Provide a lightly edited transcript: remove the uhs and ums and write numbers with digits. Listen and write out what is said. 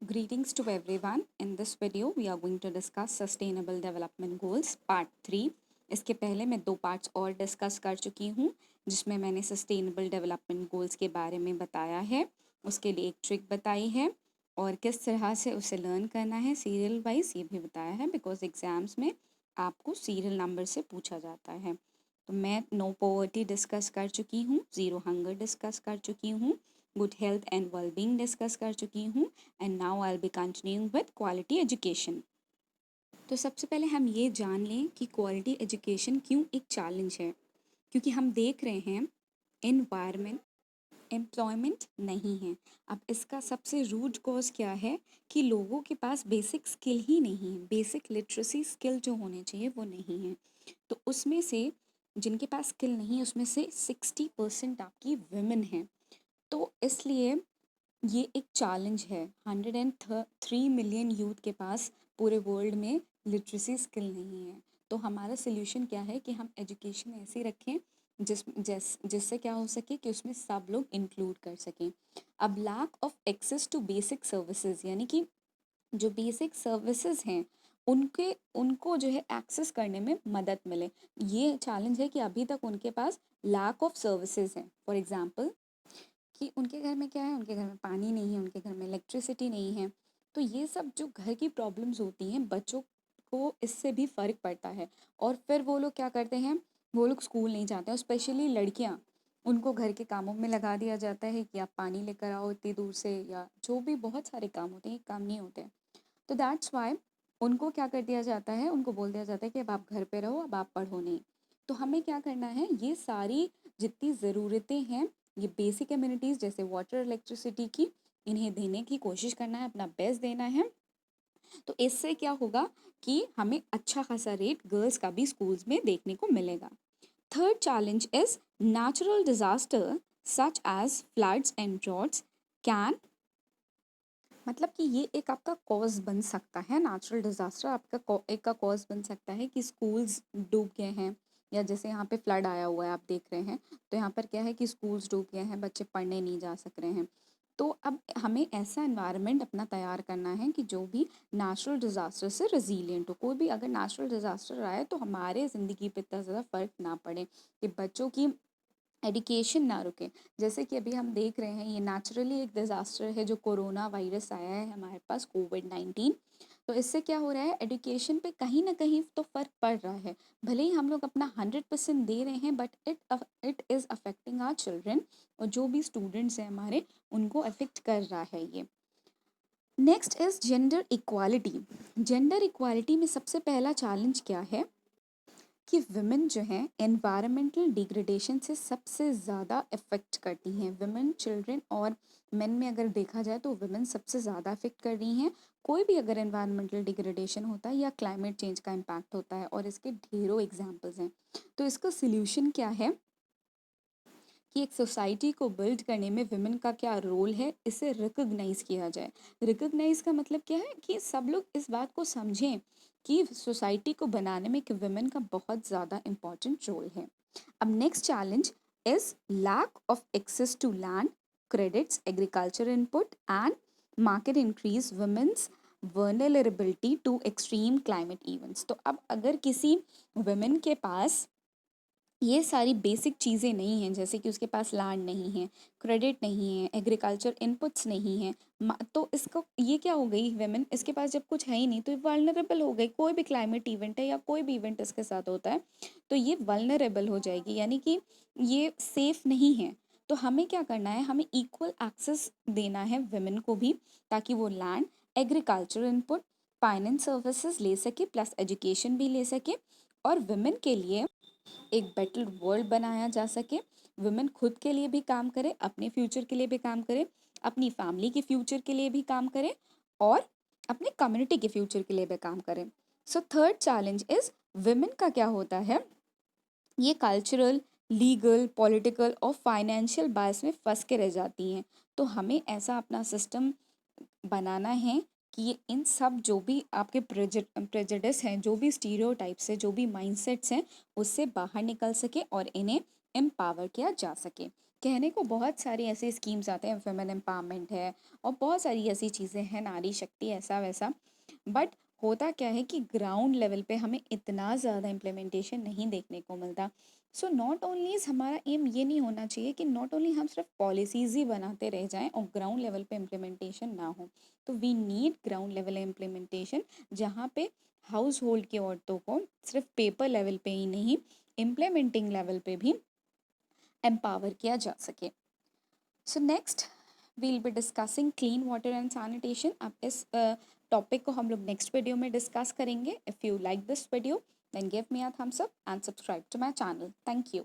Greetings to everyone. In this video, we are going to discuss Sustainable Development Goals Part 3. इसके पहले मैं 2 parts और discuss कर चुकी हूँ जिसमें मैंने सस्टेनेबल डेवलपमेंट गोल्स के बारे में बताया है, उसके लिए एक ट्रिक बताई है और किस तरह से उसे लर्न करना है सीरियल वाइज ये भी बताया है, बिकॉज एग्जाम्स में आपको सीरियल नंबर से पूछा जाता है। तो मैं नो पॉवर्टी डिस्कस कर चुकी हूँ, ज़ीरो हंगर डिस्कस कर चुकी हूँ, good health and wellbeing discuss कर चुकी हूँ and now I will be continuing with quality education. तो सबसे पहले हम ये जान लें कि क्वालिटी एजुकेशन क्यों एक चैलेंज है, क्योंकि हम देख रहे हैं एनवायरनमेंट एम्प्लॉयमेंट नहीं है। अब इसका सबसे रूट कॉज क्या है कि लोगों के पास बेसिक स्किल ही नहीं है, बेसिक लिटरेसी स्किल जो होने चाहिए वो नहीं है। तो उसमें से जिनके पास स्किल नहीं है उसमें से 60% आपकी वुमेन हैं। तो इसलिए ये एक चैलेंज है। 103 मिलियन यूथ के पास पूरे वर्ल्ड में लिटरेसी स्किल नहीं है। तो हमारा सोल्यूशन क्या है कि हम एजुकेशन ऐसी रखें जिससे क्या हो सके कि उसमें सब लोग इंक्लूड कर सकें। अब lack of access to basic services, यानी कि जो बेसिक सर्विसेज हैं उनको जो है एक्सेस करने में मदद मिले। ये चैलेंज है कि अभी तक उनके पास लैक ऑफ सर्विसेज हैं। फॉर एग्जांपल कि उनके घर में क्या है, उनके घर में पानी नहीं है, उनके घर में इलेक्ट्रिसिटी नहीं है। तो ये सब जो घर की प्रॉब्लम्स होती हैं बच्चों को इससे भी फ़र्क पड़ता है और फिर वो लोग क्या करते हैं, वो लोग स्कूल नहीं जाते हैं। स्पेशली लड़कियां, उनको घर के कामों में लगा दिया जाता है कि आप पानी लेकर आओ इतनी दूर से, या जो भी बहुत सारे काम होते हैं, ये काम नहीं होते हैं। तो दैट्स वाई उनको क्या कर दिया जाता है, उनको बोल दिया जाता है कि अब आप घर पे रहो, अब आप पढ़ो नहीं। तो हमें क्या करना है, ये सारी जितनी ज़रूरतें हैं, ये बेसिक एम्यूनिटीज़ जैसे वाटर, इलेक्ट्रिसिटी की, इन्हें देने की कोशिश करना है, अपना बेस्ट देना है। तो इससे क्या होगा कि हमें अच्छा खासा रेट गर्ल्स का भी स्कूल्स में देखने को मिलेगा। Third challenge is natural disaster such as floods and droughts can, मतलब कि ये एक आपका कॉज बन सकता है। नेचुरल डिजास्टर आपका एक का कॉज बन सकता है कि स्कूल्स डूब गए हैं, या जैसे यहाँ पे फ्लड आया हुआ है आप देख रहे हैं, तो यहाँ पर क्या है कि स्कूल्स डूब गए हैं, बच्चे पढ़ने नहीं जा सक रहे हैं। तो अब हमें ऐसा एनवायरनमेंट अपना तैयार करना है कि जो भी नेचुरल डिजास्टर से रेजिलियंट हो। कोई भी अगर नेचुरल डिजास्टर आए तो हमारे ज़िंदगी पे इतना ज़्यादा फर्क ना पड़े, कि बच्चों की एजुकेशन ना रुके। जैसे कि अभी हम देख रहे हैं, ये नेचुरली एक डिज़ास्टर है जो कोरोना वायरस आया है हमारे पास, कोविड-19। तो इससे क्या हो रहा है, एजुकेशन पे कहीं ना कहीं तो फ़र्क पड़ रहा है। भले ही हम लोग अपना 100% दे रहे हैं, but it is affecting our children, और जो भी स्टूडेंट्स हैं हमारे, उनको अफेक्ट कर रहा है ये। Next is gender equality. Gender equality में सबसे पहला चैलेंज क्या है कि विमेन जो हैं एनवायरमेंटल डिग्रेडेशन से सबसे ज़्यादा इफ़ेक्ट करती हैं। विमेन, चिल्ड्रन और मेन में अगर देखा जाए तो विमेन सबसे ज़्यादा इफ़ेक्ट कर रही हैं। कोई भी अगर एनवायरमेंटल डिग्रेडेशन होता है या क्लाइमेट चेंज का इम्पैक्ट होता है, और इसके ढेरों एग्जांपल्स हैं। तो इसका सल्यूशन क्या है कि एक सोसाइटी को बिल्ड करने में विमेन का क्या रोल है, इसे रिकग्नाइज किया जाए। रिकग्नाइज का मतलब क्या है कि सब लोग इस बात को समझें कि सोसाइटी को बनाने में कि विमेन का बहुत ज़्यादा इम्पॉर्टेंट रोल है। अब next challenge is lack of access to land, credits, agriculture input and market increase women's vulnerability to extreme climate events. तो अब अगर किसी वुमेन के पास ये सारी बेसिक चीज़ें नहीं हैं, जैसे कि उसके पास लैंड नहीं है, क्रेडिट नहीं है, एग्रीकल्चर इनपुट्स नहीं है, तो इसको ये क्या हो गई, वेमेन इसके पास जब कुछ है ही नहीं तो ये वल्नरेबल हो गई। कोई भी क्लाइमेट इवेंट है या कोई भी इवेंट इसके साथ होता है तो ये वल्नरेबल हो जाएगी, यानी कि ये सेफ नहीं है। तो हमें क्या करना है, हमें इक्वल एक्सेस देना है वेमेन को भी, ताकि वो land, agriculture input, finance services ले सके, प्लस एजुकेशन भी ले सके, और वेमेन के लिए एक बेटर वर्ल्ड बनाया जा सके। वुमेन खुद के लिए भी काम करे, अपने फ्यूचर के लिए भी काम करे, अपनी फैमिली के फ्यूचर के लिए भी काम करे, और अपने कम्युनिटी के फ्यूचर के लिए भी काम करे। So third challenge is women का क्या होता है, ये कल्चरल, लीगल, पॉलिटिकल और फाइनेंशियल बायस में फंस के रह जाती हैं। तो हमें ऐसा अपना सिस्टम बनाना है कि ये इन सब जो भी आपके प्रेजुडिस हैं, जो भी स्टीरियोटाइप्स हैं, जो भी माइंडसेट्स हैं, उससे बाहर निकल सके और इन्हें एम्पावर किया जा सके। कहने को बहुत सारी ऐसी स्कीम्स आते हैं, वुमेन एम्पावरमेंट है और बहुत सारी ऐसी चीज़ें हैं, नारी शक्ति ऐसा वैसा। बट होता क्या है कि ग्राउंड लेवल पे हमें इतना ज़्यादा इम्प्लीमेंटेशन नहीं देखने को मिलता। सो नॉट ओनलीज हमारा एम ये नहीं होना चाहिए कि नॉट ओनली हम सिर्फ पॉलिसीज़ ही बनाते रह जाएं और ग्राउंड लेवल पे इम्प्लीमेंटेशन ना हो। तो we need ground level implementation, जहाँ पे हाउस होल्ड की औरतों को सिर्फ पेपर लेवल पे ही नहीं, इम्प्लीमेंटिंग लेवल पे भी एम्पावर किया जा सके। So next will be discussing clean water and sanitation. अब इस टॉपिक को हम लोग नेक्स्ट वीडियो में डिस्कस करेंगे। If you like this video then give me a thumbs up and subscribe to my channel. Thank you.